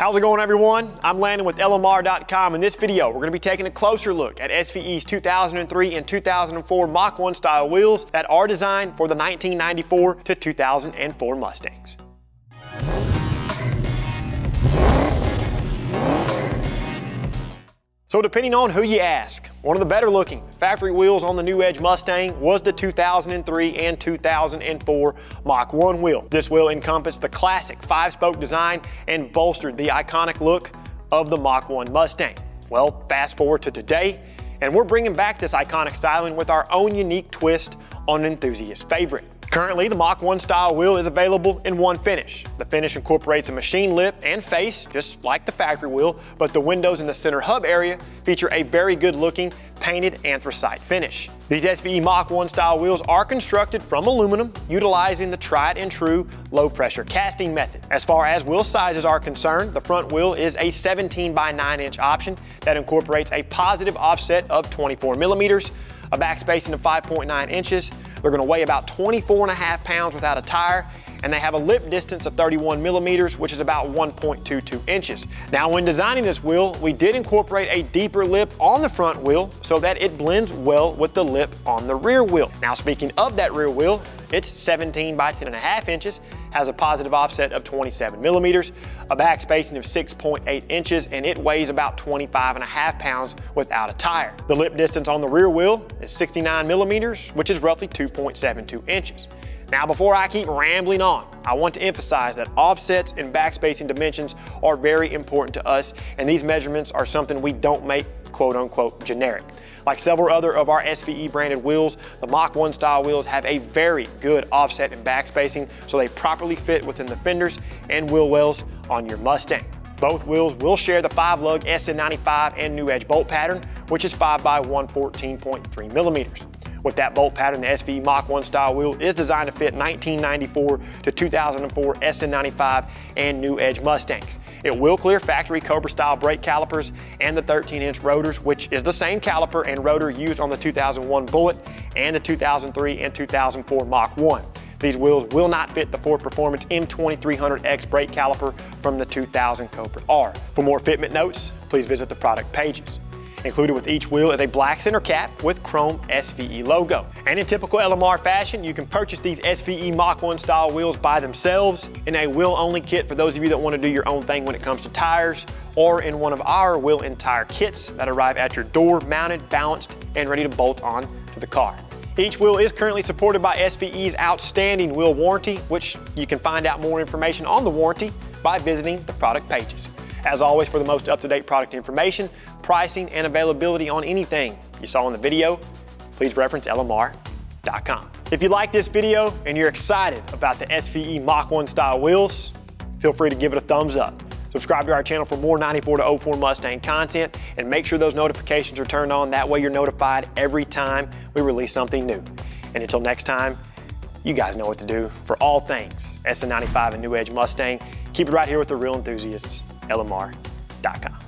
How's it going, everyone? I'm Landon with LMR.com. In this video, we're going to be taking a closer look at SVE's 2003 and 2004 Mach 1 style wheels that are designed for the 1994 to 2004 Mustangs. So depending on who you ask, one of the better looking factory wheels on the new Edge Mustang was the 2003 and 2004 Mach 1 wheel. This wheel encompassed the classic 5-spoke design and bolstered the iconic look of the Mach 1 Mustang. Well, fast forward to today, and we're bringing back this iconic styling with our own unique twist on an enthusiast favorite. Currently, the Mach 1 style wheel is available in one finish. The finish incorporates a machine lip and face, just like the factory wheel, but the windows in the center hub area feature a very good looking painted anthracite finish. These SVE Mach 1 style wheels are constructed from aluminum, utilizing the tried and true low pressure casting method. As far as wheel sizes are concerned, the front wheel is a 17 by 9 inch option that incorporates a positive offset of 24 millimeters, a backspacing of 5.9 inches. They're going to weigh about 24.5 pounds without a tire, and they have a lip distance of 31 millimeters, which is about 1.22 inches. Now, when designing this wheel, we did incorporate a deeper lip on the front wheel so that it blends well with the lip on the rear wheel. Now, speaking of that rear wheel, it's 17 by 10.5 inches, has a positive offset of 27 millimeters, a back spacing of 6.8 inches, and it weighs about 25.5 pounds without a tire. The lip distance on the rear wheel is 69 millimeters, which is roughly 2.72 inches. Now, before I keep rambling on, I want to emphasize that offsets and backspacing dimensions are very important to us, and these measurements are something we don't make quote-unquote generic. Like several other of our SVE branded wheels, the Mach 1 style wheels have a very good offset and backspacing, so they properly fit within the fenders and wheel wells on your Mustang. Both wheels will share the 5-lug SN95 and New Edge bolt pattern, which is 5 by 114.3 millimeters. With that bolt pattern, the SVE Mach 1 style wheel is designed to fit 1994 to 2004 SN95 and New Edge Mustangs. It will clear factory Cobra style brake calipers and the 13-inch rotors, which is the same caliper and rotor used on the 2001 Bullet and the 2003 and 2004 Mach 1. These wheels will not fit the Ford Performance M2300X brake caliper from the 2000 Cobra R. For more fitment notes, please visit the product pages. Included with each wheel is a black center cap with chrome SVE logo. And in typical LMR fashion, you can purchase these SVE Mach 1 style wheels by themselves in a wheel-only kit for those of you that want to do your own thing when it comes to tires, or in one of our wheel and tire kits that arrive at your door, mounted, balanced, and ready to bolt on to the car. Each wheel is currently supported by SVE's outstanding wheel warranty, which you can find out more information on the warranty by visiting the product pages. As always, for the most up-to-date product information, pricing, and availability on anything you saw in the video, please reference LMR.com. If you like this video and you're excited about the SVE Mach 1 style wheels, feel free to give it a thumbs up. Subscribe to our channel for more 94 to 04 Mustang content, and make sure those notifications are turned on. That way you're notified every time we release something new. And until next time, you guys know what to do for all things SN95 and New Edge Mustang. Keep it right here with the real enthusiasts, LMR.com.